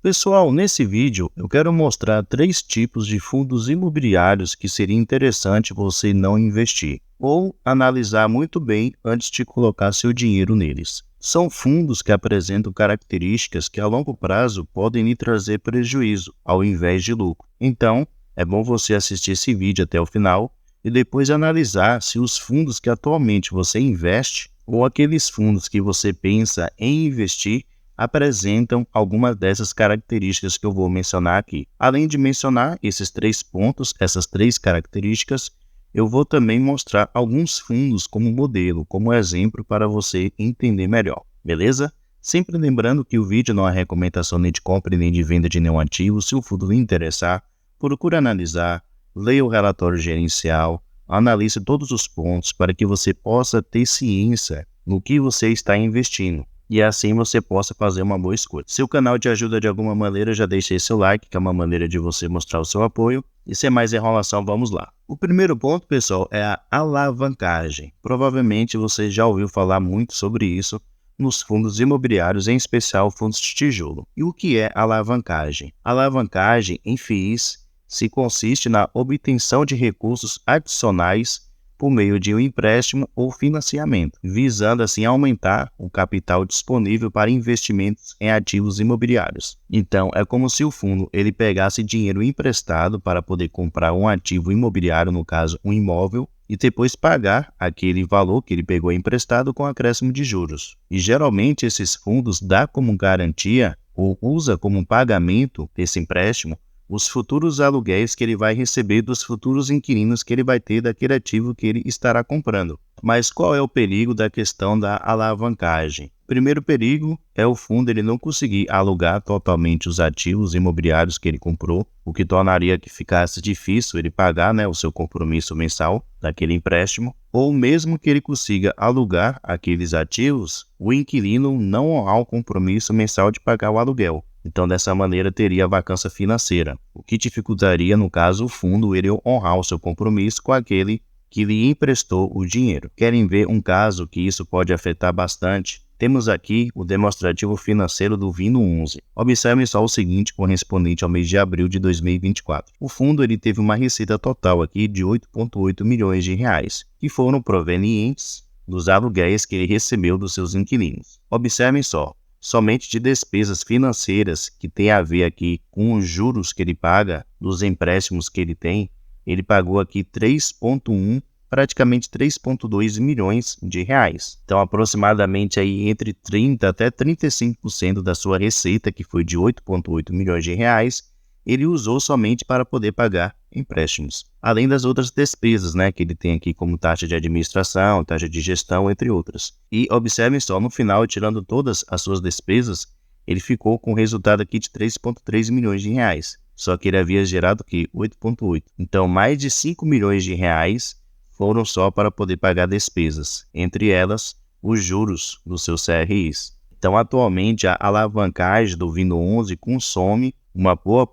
Pessoal, nesse vídeo eu quero mostrar 3 tipos de fundos imobiliários que seria interessante você não investir ou analisar muito bem antes de colocar seu dinheiro neles. São fundos que apresentam características que a longo prazo podem lhe trazer prejuízo ao invés de lucro. Então, é bom você assistir esse vídeo até o final e depois analisar se os fundos que atualmente você investe ou aqueles fundos que você pensa em investir apresentam algumas dessas características que eu vou mencionar aqui. Além de mencionar esses 3 pontos, essas 3 características, eu vou também mostrar alguns fundos como modelo, como exemplo para você entender melhor, beleza? Sempre lembrando que o vídeo não é recomendação nem de compra nem de venda de nenhum ativo. Se o fundo lhe interessar, procure analisar, leia o relatório gerencial, analise todos os pontos para que você possa ter ciência no que você está investindo. E assim você possa fazer uma boa escolha. Se o canal te ajuda de alguma maneira, já deixe aí seu like, que é uma maneira de você mostrar o seu apoio. E sem mais enrolação, vamos lá. O primeiro ponto, pessoal, é a alavancagem. Provavelmente você já ouviu falar muito sobre isso nos fundos imobiliários, em especial fundos de tijolo. E o que é alavancagem? Alavancagem, em FIIs, se consiste na obtenção de recursos adicionais por meio de um empréstimo ou financiamento, visando assim aumentar o capital disponível para investimentos em ativos imobiliários. Então, é como se o fundo ele pegasse dinheiro emprestado para poder comprar um ativo imobiliário, no caso um imóvel, e depois pagar aquele valor que ele pegou emprestado com acréscimo de juros. E geralmente esses fundos dão como garantia ou usa como pagamento desse empréstimo os futuros aluguéis que ele vai receber dos futuros inquilinos que ele vai ter daquele ativo que ele estará comprando. Mas qual é o perigo da questão da alavancagem? O primeiro perigo é o fundo ele não conseguir alugar totalmente os ativos imobiliários que ele comprou, o que tornaria que ficasse difícil ele pagar, o seu compromisso mensal daquele empréstimo, ou mesmo que ele consiga alugar aqueles ativos, o inquilino não honrar o compromisso mensal de pagar o aluguel. Então, dessa maneira, teria vacância financeira, o que dificultaria, no caso, o fundo ele honrar o seu compromisso com aquele que lhe emprestou o dinheiro. Querem ver um caso que isso pode afetar bastante? Temos aqui o demonstrativo financeiro do VINO11. Observem só o seguinte, correspondente ao mês de abril de 2024. O fundo ele teve uma receita total aqui de 8,8 milhões de reais, que foram provenientes dos aluguéis que ele recebeu dos seus inquilinos. Observem só. Somente de despesas financeiras que tem a ver aqui com os juros que ele paga, dos empréstimos que ele tem, ele pagou aqui 3,1, praticamente 3,2 milhões de reais. Então, aproximadamente aí entre 30% até 35% da sua receita, que foi de 8,8 milhões de reais, ele usou somente para poder pagar empréstimos. Além das outras despesas, que ele tem aqui como taxa de administração, taxa de gestão, entre outras. E observem só, no final, tirando todas as suas despesas, ele ficou com um resultado aqui de 3,3 milhões de reais. Só que ele havia gerado aqui 8,8. Então, mais de 5 milhões de reais foram só para poder pagar despesas, entre elas os juros dos seus CRIs. Então, atualmente, a alavancagem do VINO11 consome uma boa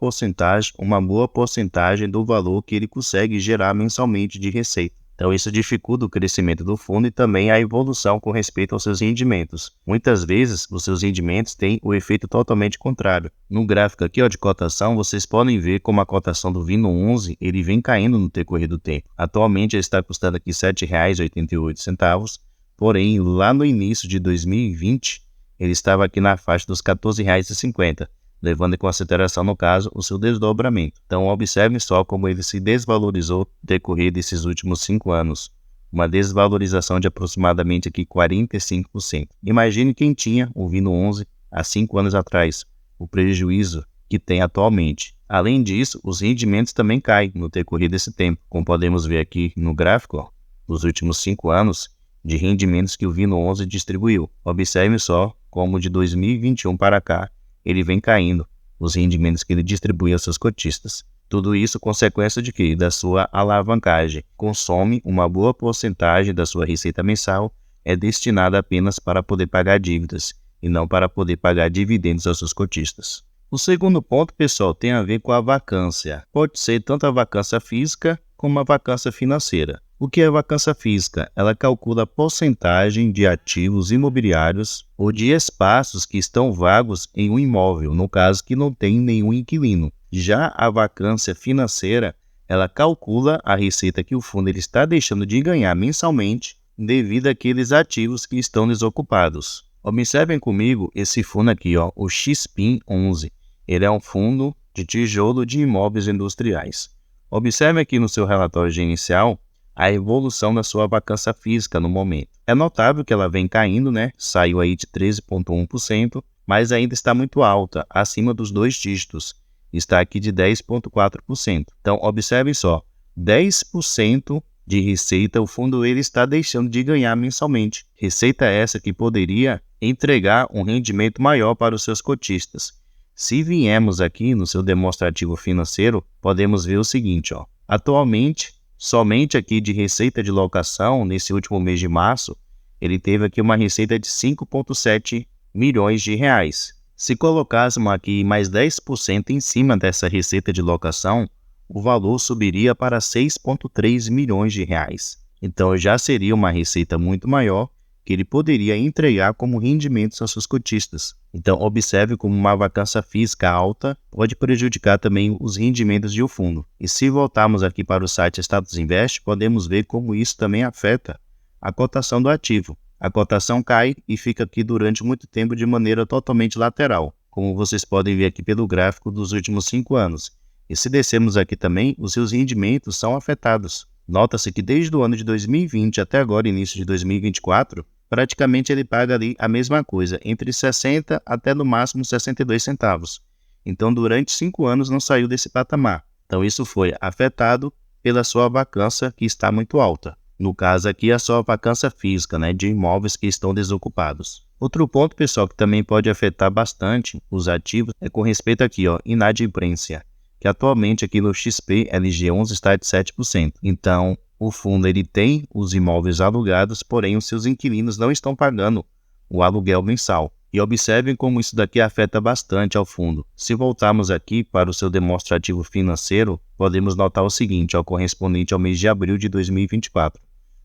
porcentagem do valor que ele consegue gerar mensalmente de receita. Então, isso dificulta o crescimento do fundo e também a evolução com respeito aos seus rendimentos. Muitas vezes, os seus rendimentos têm o efeito totalmente contrário. No gráfico aqui de cotação, vocês podem ver como a cotação do VINO11 ele vem caindo no decorrer do tempo. Atualmente, ele está custando aqui R$ 7,88, porém, lá no início de 2020, ele estava aqui na faixa dos R$ 14,50. Levando em consideração, no caso, o seu desdobramento. Então, observem só como ele se desvalorizou no decorrer desses últimos 5 anos. Uma desvalorização de aproximadamente aqui 45%. Imagine quem tinha o VINO11 há 5 anos atrás, o prejuízo que tem atualmente. Além disso, os rendimentos também caem no decorrer desse tempo. Como podemos ver aqui no gráfico, nos últimos 5 anos, de rendimentos que o VINO11 distribuiu. Observem só como de 2021 para cá, ele vem caindo, os rendimentos que ele distribui aos seus cotistas. Tudo isso consequência de quê? Da sua alavancagem. Consome uma boa porcentagem da sua receita mensal, é destinada apenas para poder pagar dívidas e não para poder pagar dividendos aos seus cotistas. O segundo ponto, pessoal, tem a ver com a vacância. Pode ser tanto a vacância física como a vacância financeira. O que é vacância física? Ela calcula a porcentagem de ativos imobiliários ou de espaços que estão vagos em um imóvel, no caso que não tem nenhum inquilino. Já a vacância financeira, ela calcula a receita que o fundo ele está deixando de ganhar mensalmente devido àqueles ativos que estão desocupados. Observem comigo esse fundo aqui, ó, o XPIN11. Ele é um fundo de tijolo de imóveis industriais. Observe aqui no seu relatório inicial a evolução da sua vacância física no momento. É notável que ela vem caindo, né? Saiu aí de 13,1%, mas ainda está muito alta, acima dos 2 dígitos. Está aqui de 10,4%. Então, observem só, 10% de receita o fundo ele está deixando de ganhar mensalmente. Receita essa que poderia entregar um rendimento maior para os seus cotistas. Se viemos aqui no seu demonstrativo financeiro, podemos ver o seguinte, ó. Atualmente, somente aqui de receita de locação, nesse último mês de março, ele teve aqui uma receita de 5,7 milhões de reais. Se colocássemos aqui mais 10% em cima dessa receita de locação, o valor subiria para 6,3 milhões de reais. Então já seria uma receita muito maior que ele poderia entregar como rendimentos aos seus cotistas. Então observe como uma vacância física alta pode prejudicar também os rendimentos de um fundo. E se voltarmos aqui para o site Status Invest, podemos ver como isso também afeta a cotação do ativo. A cotação cai e fica aqui durante muito tempo de maneira totalmente lateral, como vocês podem ver aqui pelo gráfico dos últimos 5 anos. E se descermos aqui também, os seus rendimentos são afetados. Nota-se que desde o ano de 2020 até agora, início de 2024, praticamente ele paga ali a mesma coisa, entre 60 até no máximo 62 centavos. Então, durante 5 anos não saiu desse patamar. Então, isso foi afetado pela sua vacância que está muito alta. No caso aqui, a sua vacância física, né, de imóveis que estão desocupados. Outro ponto, pessoal, que também pode afetar bastante os ativos é com respeito aqui, ó, inadimplência, que atualmente aqui no XP LG11 está de 7%. Então, o fundo ele tem os imóveis alugados, porém os seus inquilinos não estão pagando o aluguel mensal. E observem como isso daqui afeta bastante ao fundo. Se voltarmos aqui para o seu demonstrativo financeiro, podemos notar o seguinte, ó, correspondente ao mês de abril de 2024.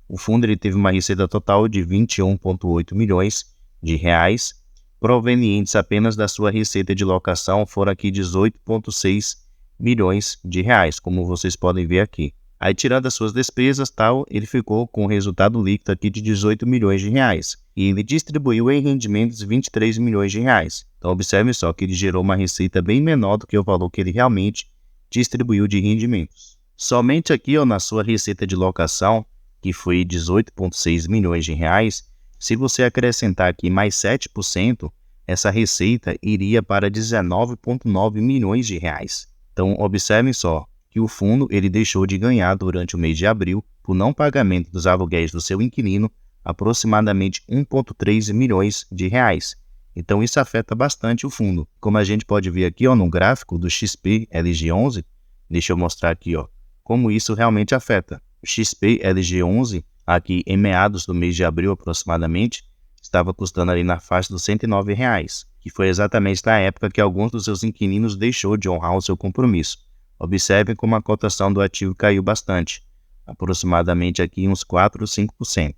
O fundo ele teve uma receita total de 21,8 milhões de reais, provenientes apenas da sua receita de locação, foram aqui 18,6 milhões de reais, como vocês podem ver aqui. Aí, tirando as suas despesas, tal, ele ficou com um resultado líquido aqui de 18 milhões de reais. E ele distribuiu em rendimentos 23 milhões de reais. Então, observe só que ele gerou uma receita bem menor do que o valor que ele realmente distribuiu de rendimentos. Somente aqui, ó, na sua receita de locação, que foi 18,6 milhões de reais, se você acrescentar aqui mais 7%, essa receita iria para 19,9 milhões de reais. Então, observem só que o fundo ele deixou de ganhar durante o mês de abril, por não pagamento dos aluguéis do seu inquilino, aproximadamente 1,3 milhões de reais. Então, isso afeta bastante o fundo. Como a gente pode ver aqui, ó, no gráfico do XP LG11, deixa eu mostrar aqui, ó, como isso realmente afeta. O XP LG11, aqui em meados do mês de abril aproximadamente, estava custando ali na faixa dos R$ 109, que foi exatamente na época que alguns dos seus inquilinos deixou de honrar o seu compromisso. Observem como a cotação do ativo caiu bastante, aproximadamente aqui uns 4 ou 5%.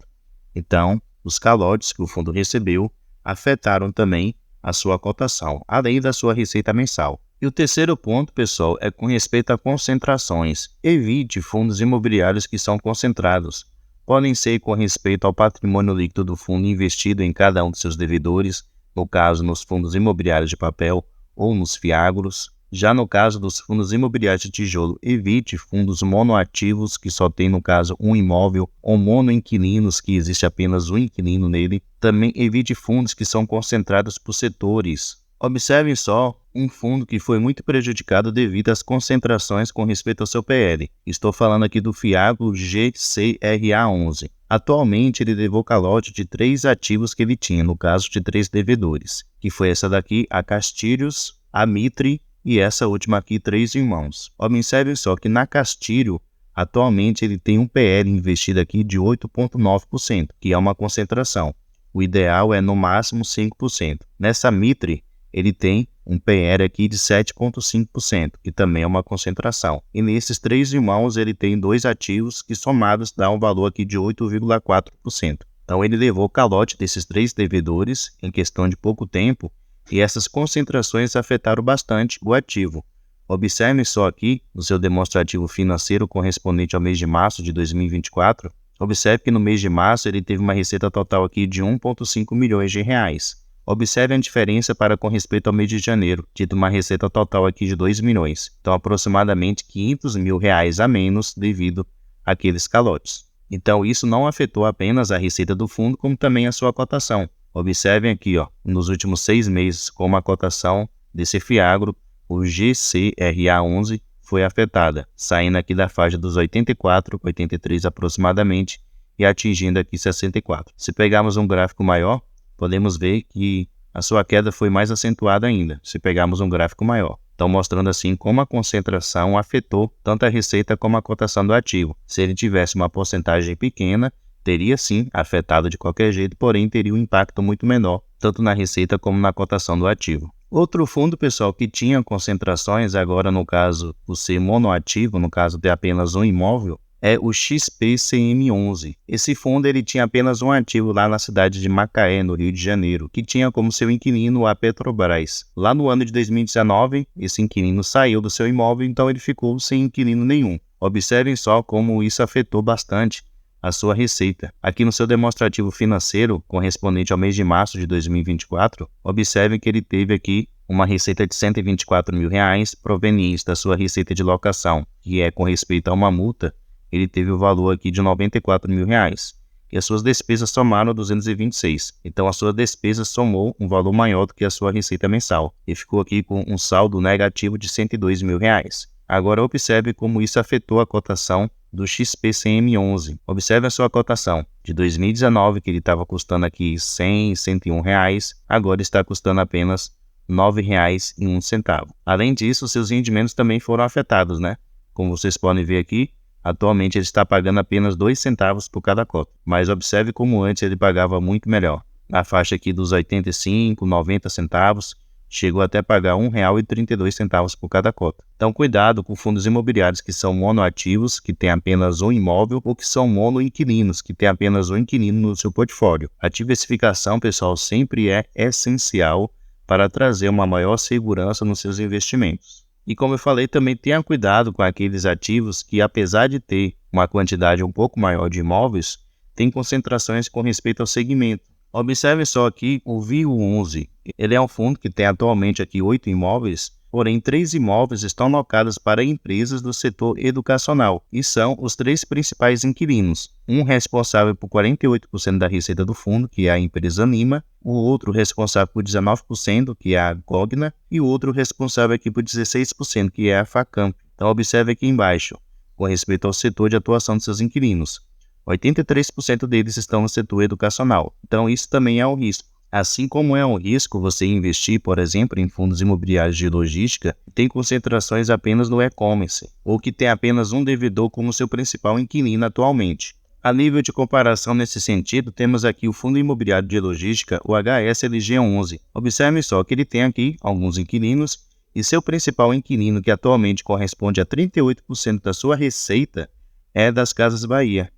Então, os calotes que o fundo recebeu afetaram também a sua cotação, além da sua receita mensal. E o terceiro ponto, pessoal, é com respeito a concentrações. Evite fundos imobiliários que são concentrados. Podem ser com respeito ao patrimônio líquido do fundo investido em cada um de seus devedores, no caso nos fundos imobiliários de papel ou nos fiagros. Já no caso dos fundos imobiliários de tijolo, evite fundos monoativos que só tem, no caso, um imóvel, ou monoinquilinos que existe apenas um inquilino nele. Também evite fundos que são concentrados por setores. Observem só um fundo que foi muito prejudicado devido às concentrações com respeito ao seu PL. Estou falando aqui do Fiagro GCRA11. Atualmente ele levou calote de 3 ativos que ele tinha, no caso de 3 devedores, que foi essa daqui, a Castilhos, a Mitre e essa última aqui, 3 irmãos. Observem só que na Castilho, atualmente ele tem um PL investido aqui de 8,9%, que é uma concentração. O ideal é no máximo 5%. Nessa Mitre, ele tem um PR aqui de 7,5%, que também é uma concentração. E nesses 3 irmãos ele tem 2 ativos que somados dá um valor aqui de 8,4%. Então ele levou calote desses 3 devedores em questão de pouco tempo e essas concentrações afetaram bastante o ativo. Observe só aqui no seu demonstrativo financeiro correspondente ao mês de março de 2024, observe que no mês de março ele teve uma receita total aqui de 1,5 milhões de reais. Observe a diferença para com respeito ao mês de janeiro, tido uma receita total aqui de 2 milhões, então aproximadamente 500 mil reais a menos devido àqueles calotes. Então isso não afetou apenas a receita do fundo, como também a sua cotação. Observem aqui, nos últimos 6 meses, como a cotação desse Fiagro, o GCRA11, foi afetada, saindo aqui da faixa dos 84, 83 aproximadamente, e atingindo aqui 64. Se pegarmos um gráfico maior, podemos ver que a sua queda foi mais acentuada ainda, se pegarmos um gráfico maior. Então, mostrando assim como a concentração afetou tanto a receita como a cotação do ativo. Se ele tivesse uma porcentagem pequena, teria sim afetado de qualquer jeito, porém teria um impacto muito menor, tanto na receita como na cotação do ativo. Outro fundo, pessoal, que tinha concentrações, agora no caso, por ser monoativo, no caso de apenas um imóvel, é o XPCM11. Esse fundo ele tinha apenas um ativo lá na cidade de Macaé, no Rio de Janeiro, que tinha como seu inquilino a Petrobras. Lá no ano de 2019, esse inquilino saiu do seu imóvel, então ele ficou sem inquilino nenhum. Observem só como isso afetou bastante a sua receita. Aqui no seu demonstrativo financeiro, correspondente ao mês de março de 2024, observe que ele teve aqui uma receita de 124 mil reais proveniente da sua receita de locação, que é com respeito a uma multa, ele teve o valor aqui de 94 mil reais. E as suas despesas somaram 226. Então a sua despesa somou um valor maior do que a sua receita mensal. E ficou aqui com um saldo negativo de 102 mil reais. Agora observe como isso afetou a cotação do XPCM11. Observe a sua cotação. De 2019, que ele estava custando aqui 100, 101 reais, agora está custando apenas R$ 9,01. Além disso, seus rendimentos também foram afetados, né? Como vocês podem ver aqui, atualmente ele está pagando apenas 2 centavos por cada cota, mas observe como antes ele pagava muito melhor. Na faixa aqui dos 85, 90 centavos, chegou até a pagar R$ 1,32 por cada cota. Então cuidado com fundos imobiliários que são monoativos, que têm apenas um imóvel, ou que são monoinquilinos, que têm apenas um inquilino no seu portfólio. A diversificação, pessoal, sempre é essencial para trazer uma maior segurança nos seus investimentos. E como eu falei, também tenha cuidado com aqueles ativos que, apesar de ter uma quantidade um pouco maior de imóveis, tem concentrações com respeito ao segmento. Observe só aqui o VIO11. Ele é um fundo que tem atualmente aqui 8 imóveis, porém 3 imóveis estão alocados para empresas do setor educacional e são os 3 principais inquilinos. Um responsável por 48% da receita do fundo, que é a empresa Lima, o outro responsável por 19%, que é a Cogna, e o outro responsável aqui por 16%, que é a Facamp. Então observe aqui embaixo, com respeito ao setor de atuação de seus inquilinos. 83% deles estão no setor educacional. Então isso também é um risco. Assim como é um risco você investir, por exemplo, em fundos imobiliários de logística que tem concentrações apenas no e-commerce, ou que tem apenas um devedor como seu principal inquilino atualmente. A nível de comparação nesse sentido, temos aqui o fundo imobiliário de logística, o HSLG11. Observe só que ele tem aqui alguns inquilinos e seu principal inquilino, que atualmente corresponde a 38% da sua receita, é das Casas Bahia.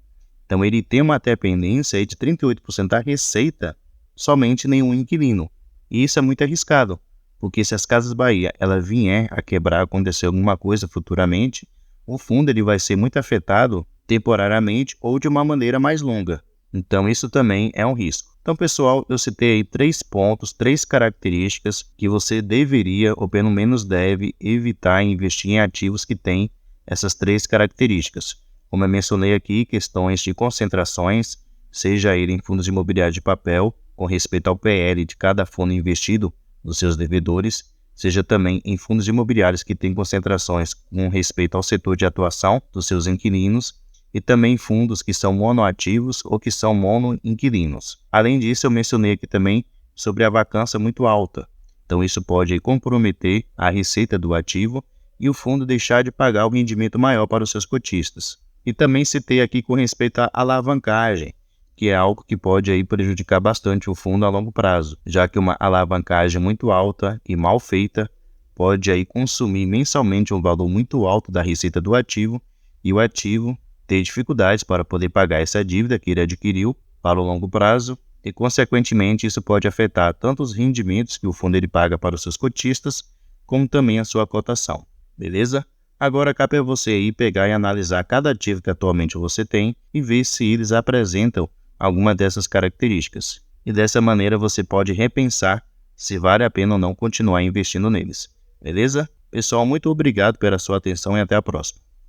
Então ele tem uma dependência de 38% da receita somente nenhum inquilino. E isso é muito arriscado, porque se as Casas Bahia ela vier a quebrar, acontecer alguma coisa futuramente, o fundo ele vai ser muito afetado temporariamente ou de uma maneira mais longa. Então isso também é um risco. Então pessoal, eu citei aí 3 pontos, 3 características que você deveria ou pelo menos deve evitar investir em ativos que têm essas 3 características. Como eu mencionei aqui, questões de concentrações, seja ele em fundos imobiliários de papel, com respeito ao PL de cada fundo investido dos seus devedores, seja também em fundos imobiliários que têm concentrações com respeito ao setor de atuação dos seus inquilinos, e também fundos que são monoativos ou que são monoinquilinos. Além disso, eu mencionei aqui também sobre a vacância muito alta. Então isso pode comprometer a receita do ativo e o fundo deixar de pagar o rendimento maior para os seus cotistas. E também citei aqui com respeito à alavancagem, que é algo que pode aí prejudicar bastante o fundo a longo prazo, já que uma alavancagem muito alta e mal feita pode aí consumir mensalmente um valor muito alto da receita do ativo e o ativo ter dificuldades para poder pagar essa dívida que ele adquiriu para o longo prazo e, consequentemente, isso pode afetar tanto os rendimentos que o fundo ele paga para os seus cotistas, como também a sua cotação, beleza? Agora cabe a você aí pegar e analisar cada ativo que atualmente você tem e ver se eles apresentam alguma dessas características. E dessa maneira você pode repensar se vale a pena ou não continuar investindo neles, beleza? Pessoal, muito obrigado pela sua atenção e até a próxima.